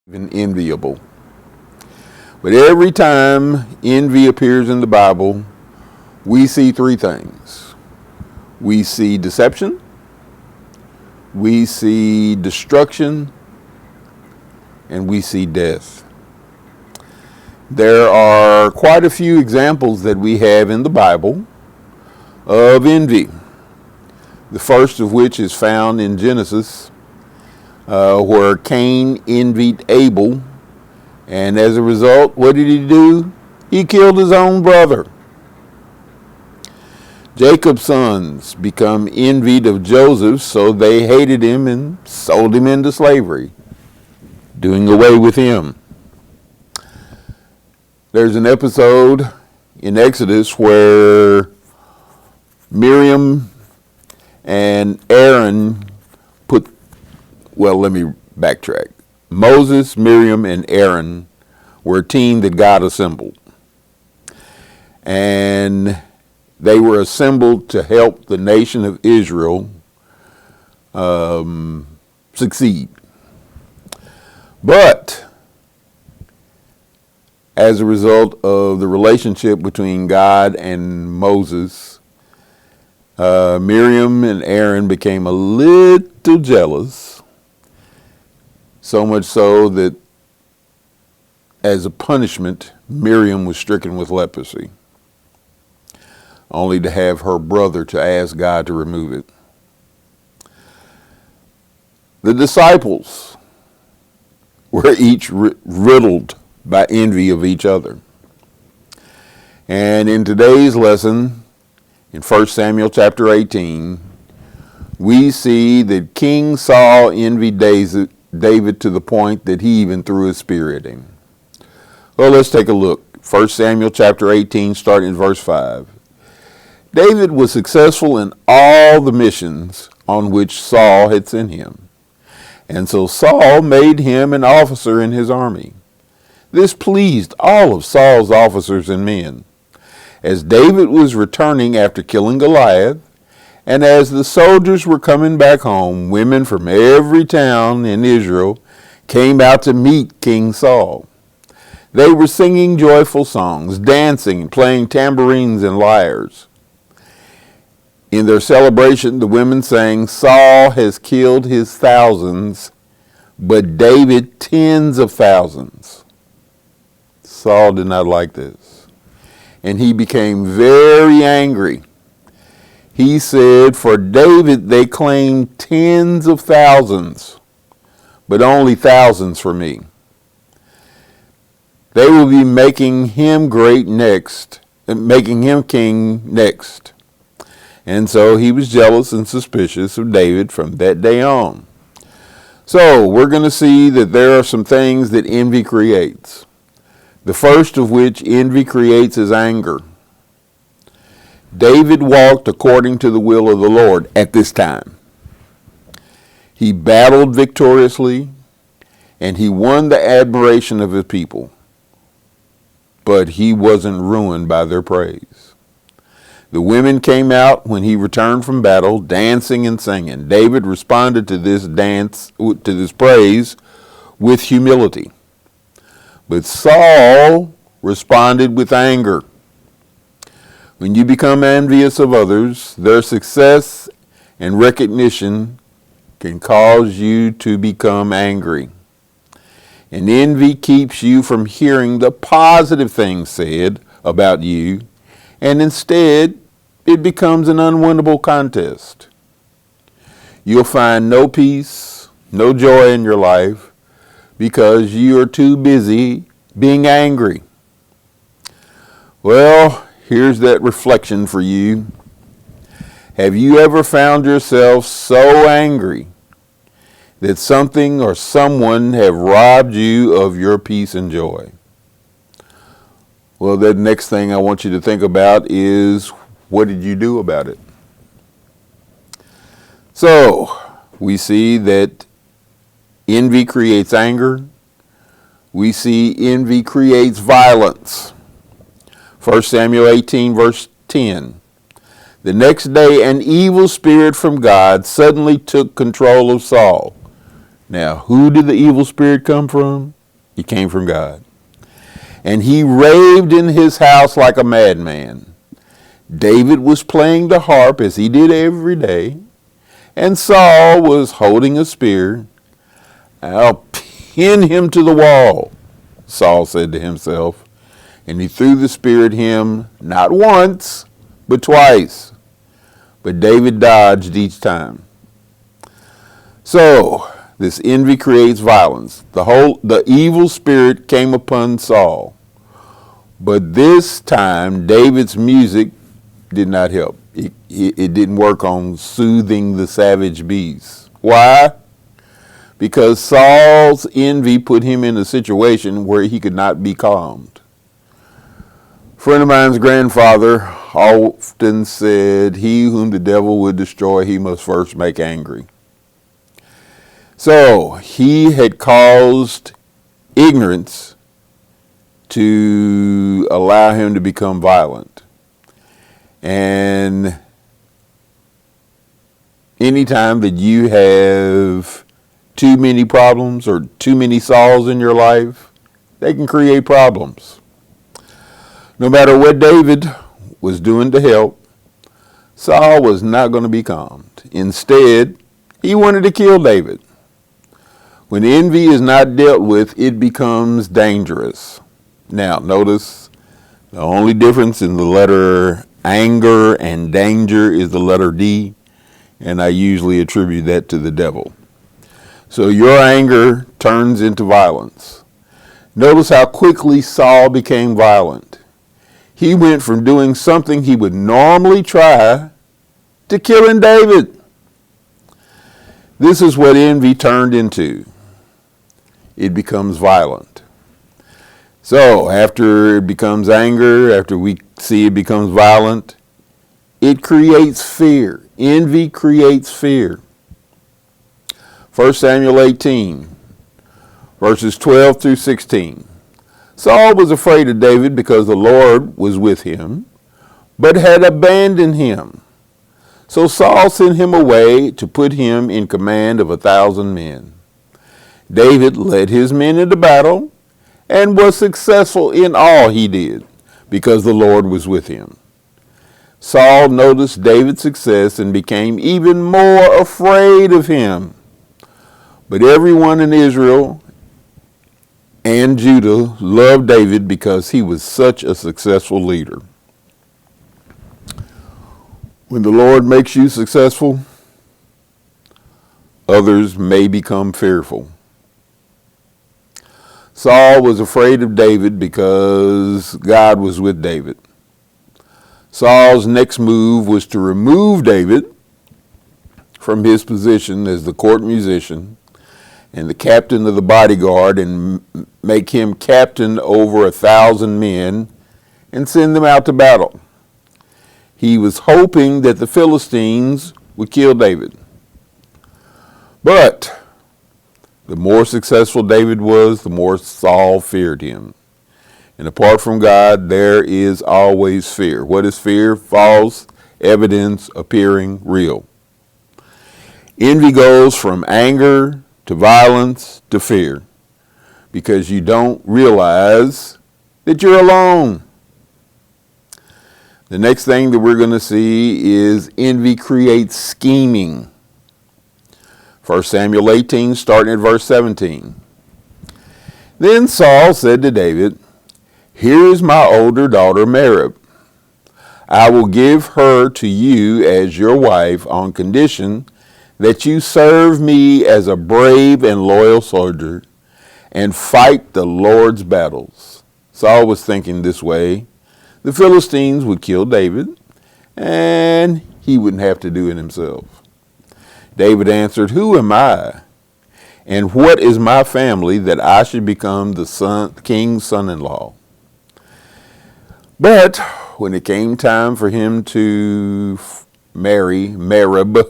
even enviable. But every time envy appears in the Bible, we see three things. We see deception, we see destruction, and we see death. There are quite a few examples that we have in the Bible of envy. The first of which is found in Genesis, where Cain envied Abel, and as a result, what did he do? He killed his own brother. Jacob's sons become envied of Joseph, so they hated him and sold him into slavery, doing away with him. There's an episode in Exodus where Miriam and Aaron let me backtrack. Moses, Miriam, and Aaron were a team that God assembled. And they were assembled to help the nation of Israel succeed. But as a result of the relationship between God and Moses, Miriam and Aaron became a little jealous, so much so that as a punishment, Miriam was stricken with leprosy, only to have her brother to ask God to remove it. The disciples were each riddled by envy of each other. And in today's lesson, in 1 Samuel chapter 18, we see that King Saul envied David to the point that he even threw a spear at him. Well, let's take a look. 1 Samuel chapter 18, starting in verse 5. David was successful in all the missions on which Saul had sent him. And so Saul made him an officer in his army. This pleased all of Saul's officers and men. As David was returning after killing Goliath, and as the soldiers were coming back home, women from every town in Israel came out to meet King Saul. They were singing joyful songs, dancing, and playing tambourines and lyres. In their celebration, the women sang, "Saul has killed his thousands, but David tens of thousands." Saul did not like this, and he became very angry. He said, "For David they claim tens of thousands, but only thousands for me. They will be making him king next." And so he was jealous and suspicious of David from that day on. So we're going to see that there are some things that envy creates. The first of which envy creates is anger. David walked according to the will of the Lord at this time. He battled victoriously, and he won the admiration of his people. But he wasn't ruined by their praise. The women came out when he returned from battle, dancing and singing. David responded to this praise with humility. But Saul responded with anger. When you become envious of others, their success and recognition can cause you to become angry. And envy keeps you from hearing the positive things said about you, and instead, it becomes an unwinnable contest. You'll find no peace, no joy in your life because you are too busy being angry. Well, here's that reflection for you. Have you ever found yourself so angry that something or someone have robbed you of your peace and joy? Well, the next thing I want you to think about is, what did you do about it? So, we see that envy creates anger. We see envy creates violence. 1 Samuel 18, verse 10. The next day, an evil spirit from God suddenly took control of Saul. Now, who did the evil spirit come from? It came from God. And he raved in his house like a madman. David was playing the harp as he did every day, and Saul was holding a spear. I'll pin him to the wall, Saul said to himself, and he threw the spear at him not once, but twice. But David dodged each time. So, this envy creates violence. The evil spirit came upon Saul. But this time, David's music did not help. It didn't work on soothing the savage beast. Why? Because Saul's envy put him in a situation where he could not be calmed. A friend of mine's grandfather often said, "He whom the devil would destroy, he must first make angry." So he had caused ignorance to allow him to become violent. And anytime that you have too many problems or too many Sauls in your life, they can create problems. No matter what David was doing to help, Saul was not going to be calmed. Instead, he wanted to kill David. When envy is not dealt with, it becomes dangerous. Now, notice the only difference in the letter anger and danger is the letter D, and I usually attribute that to the devil. So your anger turns into violence. Notice how quickly Saul became violent. He went from doing something he would normally try to killing David. This is what envy turned into. It becomes violent. So after it becomes anger, after we see it becomes violent, it creates fear. Envy creates fear. 1 Samuel 18, verses 12 through 16. Saul was afraid of David because the Lord was with him, but had abandoned him. So Saul sent him away to put him in command of 1,000 men. David led his men into battle and was successful in all he did because the Lord was with him. Saul noticed David's success and became even more afraid of him. But everyone in Israel and Judah loved David because he was such a successful leader. When the Lord makes you successful, others may become fearful. Saul was afraid of David because God was with David. Saul's next move was to remove David from his position as the court musician and the captain of the bodyguard and make him captain over 1,000 men and send them out to battle. He was hoping that the Philistines would kill David. But the more successful David was, the more Saul feared him. And apart from God, there is always fear. What is fear? False evidence appearing real. Envy goes from anger to violence to fear because you don't realize that you're alone. The next thing that we're going to see is envy creates scheming. 1 Samuel 18, starting at verse 17. Then Saul said to David, "Here is my older daughter Merab. I will give her to you as your wife on condition that you serve me as a brave and loyal soldier and fight the Lord's battles." Saul was thinking this way: the Philistines would kill David, and he wouldn't have to do it himself. David answered, "Who am I? And what is my family that I should become the king's son-in-law?" But when it came time for him to marry Merab,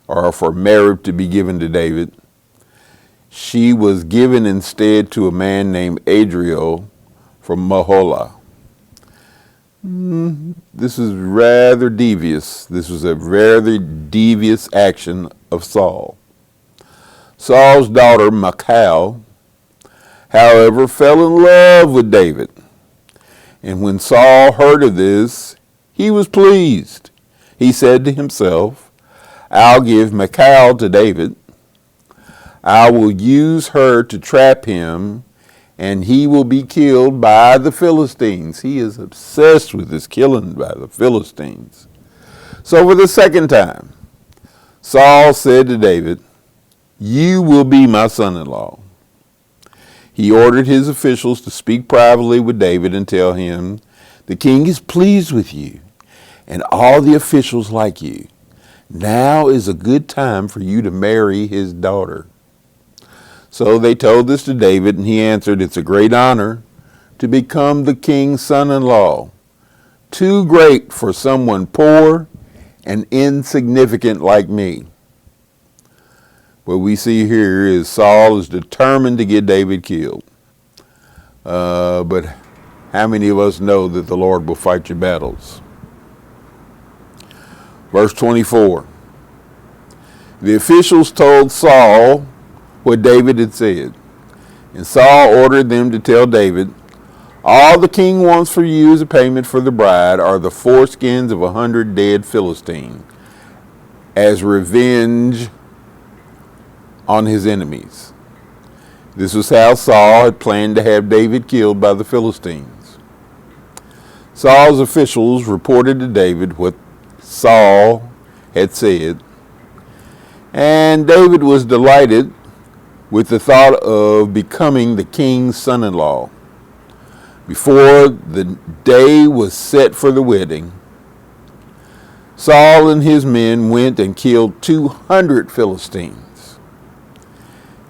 or for Merab to be given to David, she was given instead to a man named Adriel from Maholah. This is rather devious. This was a rather devious action of Saul. Saul's daughter, Michal, however, fell in love with David. And when Saul heard of this, he was pleased. He said to himself, I'll give Michal to David. I will use her to trap him, and he will be killed by the Philistines. He is obsessed with this killing by the Philistines. So for the second time, Saul said to David, you will be my son-in-law. He ordered his officials to speak privately with David and tell him, the king is pleased with you, and all the officials like you. Now is a good time for you to marry his daughter. So they told this to David, and he answered, it's a great honor to become the king's son-in-law. Too great for someone poor and insignificant like me. What we see here is Saul is determined to get David killed. But how many of us know that the Lord will fight your battles? Verse 24. The officials told Saul what David had said. And Saul ordered them to tell David, all the king wants for you as a payment for the bride are the foreskins of 100 dead Philistines, as revenge on his enemies. This was how Saul had planned to have David killed by the Philistines. Saul's officials reported to David what Saul had said, and David was delighted with the thought of becoming the king's son-in-law. Before the day was set for the wedding, Saul and his men went and killed 200 Philistines.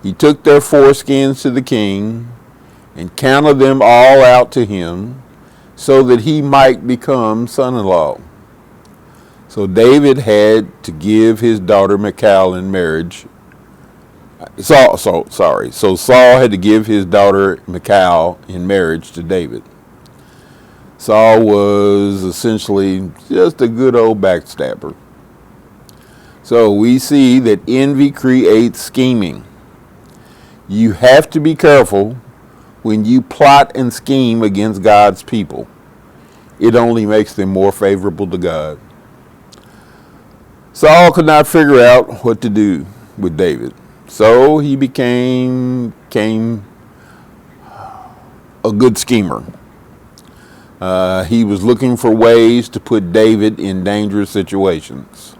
He took their foreskins to the king and counted them all out to him so that he might become son-in-law. So David had to give his daughter Michal in marriage. So Saul had to give his daughter Michal in marriage to David. Saul was essentially just a good old backstabber. So we see that envy creates scheming. You have to be careful when you plot and scheme against God's people. It only makes them more favorable to God. Saul could not figure out what to do with David. So he became a good schemer. He was looking for ways to put David in dangerous situations.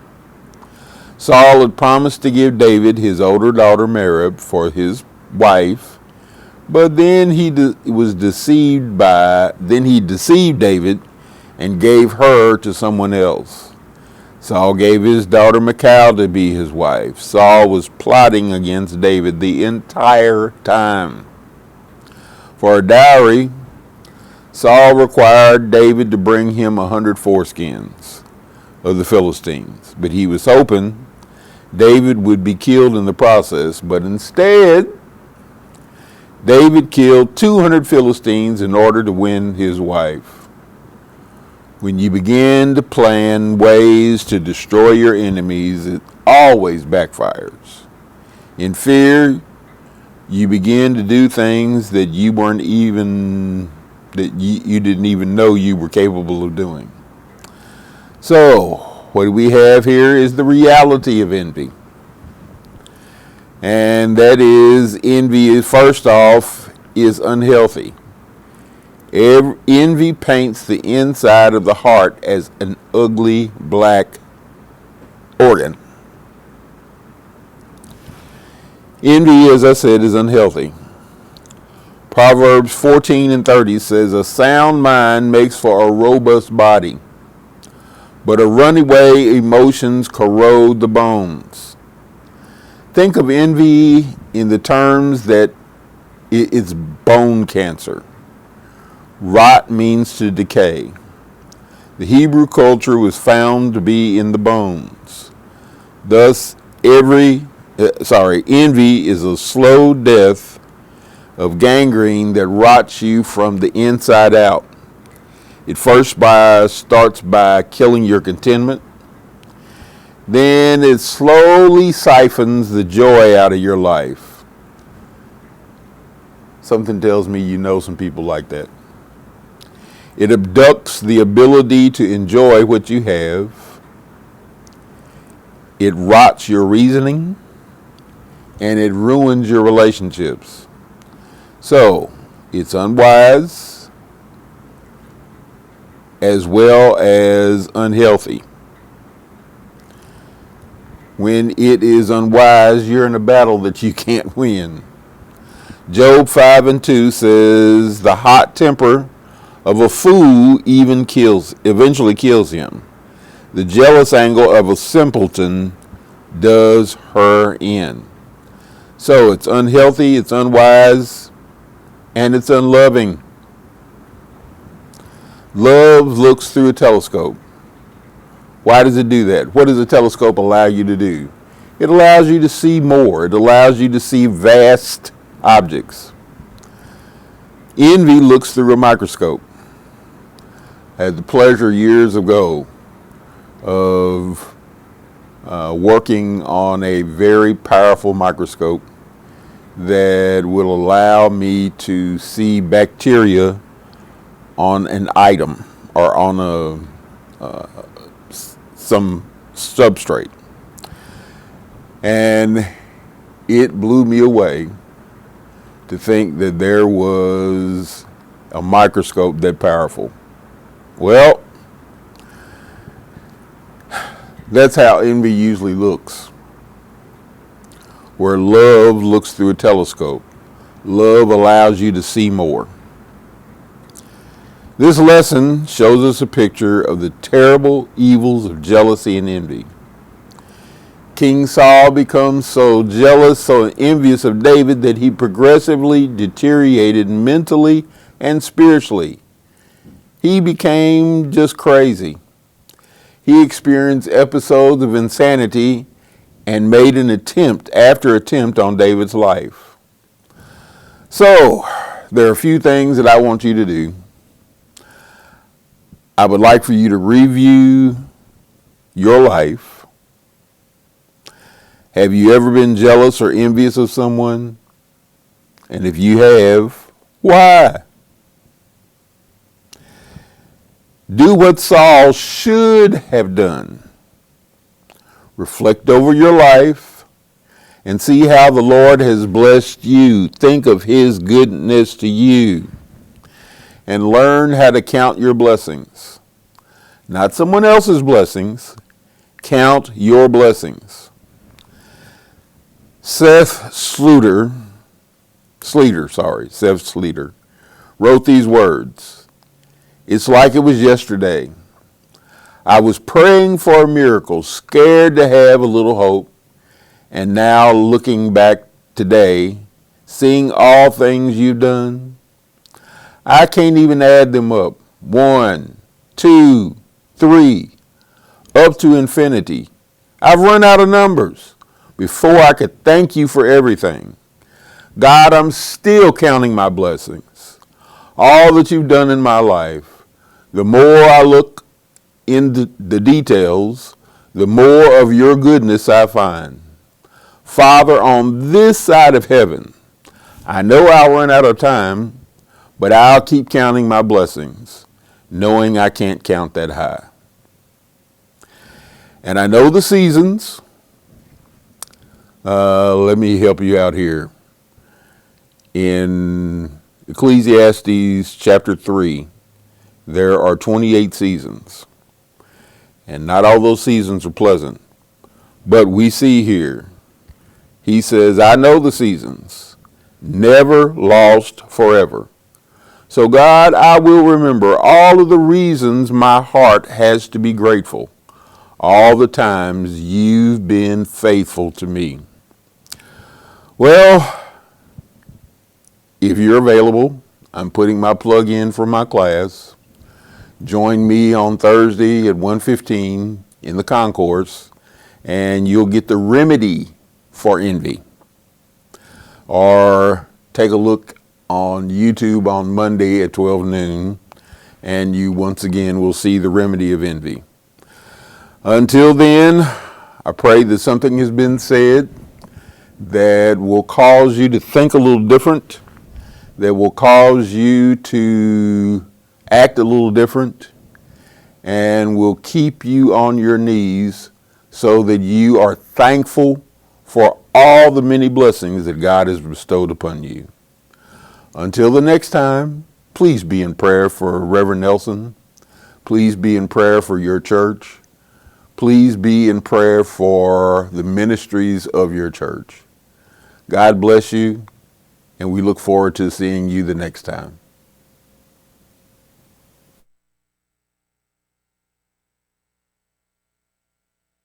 Saul had promised to give David his older daughter Merab for his wife, but then he deceived David and gave her to someone else. Saul gave his daughter Michal to be his wife. Saul was plotting against David the entire time. For a dowry, Saul required David to bring him 100 foreskins of the Philistines. But he was hoping David would be killed in the process. But instead, David killed 200 Philistines in order to win his wife. When you begin to plan ways to destroy your enemies, it always backfires. In fear, you begin to do things that you didn't even know you were capable of doing. So, what we have here is the reality of envy. And that is, envy, first off, is unhealthy. Envy paints the inside of the heart as an ugly black organ. Envy, as I said, is unhealthy. Proverbs 14:30 says, a sound mind makes for a robust body, but a runaway emotions corrode the bones. Think of envy in the terms that it's bone cancer. Rot means to decay. The Hebrew culture was found to be in the bones. Thus, envy is a slow death of gangrene that rots you from the inside out. It first starts by killing your contentment, then it slowly siphons the joy out of your life. Something tells me you know some people like that. It abducts the ability to enjoy what you have. It rots your reasoning, and it ruins your relationships. So, it's unwise as well as unhealthy. When it is unwise, you're in a battle that you can't win. Job 5:2 says, the hot temper of a fool eventually kills him. The jealous anger of a simpleton does her in. So it's unhealthy, it's unwise, and it's unloving. Love looks through a telescope. Why does it do that? What does a telescope allow you to do? It allows you to see more. It allows you to see vast objects. Envy looks through a microscope. I had the pleasure years ago of working on a very powerful microscope that will allow me to see bacteria on an item or on some substrate. And it blew me away to think that there was a microscope that powerful. Well, that's how envy usually looks. Where love looks through a telescope. Love allows you to see more. This lesson shows us a picture of the terrible evils of jealousy and envy. King Saul becomes so jealous, so envious of David that he progressively deteriorated mentally and spiritually. He became just crazy. He experienced episodes of insanity and made an attempt after attempt on David's life. So, there are a few things that I want you to do. I would like for you to review your life. Have you ever been jealous or envious of someone? And if you have, why? Do what Saul should have done. Reflect over your life and see how the Lord has blessed you. Think of His goodness to you. And learn how to count your blessings. Not someone else's blessings. Count your blessings. Seth Sleeter wrote these words. It's like it was yesterday. I was praying for a miracle, scared to have a little hope, and now looking back today, seeing all things you've done, I can't even add them up. 1, 2, 3, up to infinity. I've run out of numbers before I could thank you for everything. God, I'm still counting my blessings. All that you've done in my life. The more I look into the details, the more of your goodness I find. Father, on this side of heaven, I know I'll run out of time, but I'll keep counting my blessings, knowing I can't count that high. And I know the seasons. Let me help you out here. In Ecclesiastes chapter 3, there are 28 seasons. And not all those seasons are pleasant. But we see here, he says, I know the seasons, never lost forever. So God, I will remember all of the reasons my heart has to be grateful. All the times you've been faithful to me. Well, if you're available, I'm putting my plug in for my class. Join me on Thursday at 1:15 in the concourse, and you'll get the remedy for envy. Or take a look on YouTube on Monday at 12 noon, and you once again will see the remedy of envy. Until then, I pray that something has been said that will cause you to think a little different, that will cause you to act a little different, and will keep you on your knees so that you are thankful for all the many blessings that God has bestowed upon you. Until the next time, please be in prayer for Reverend Nelson. Please be in prayer for your church. Please be in prayer for the ministries of your church. God bless you, and we look forward to seeing you the next time.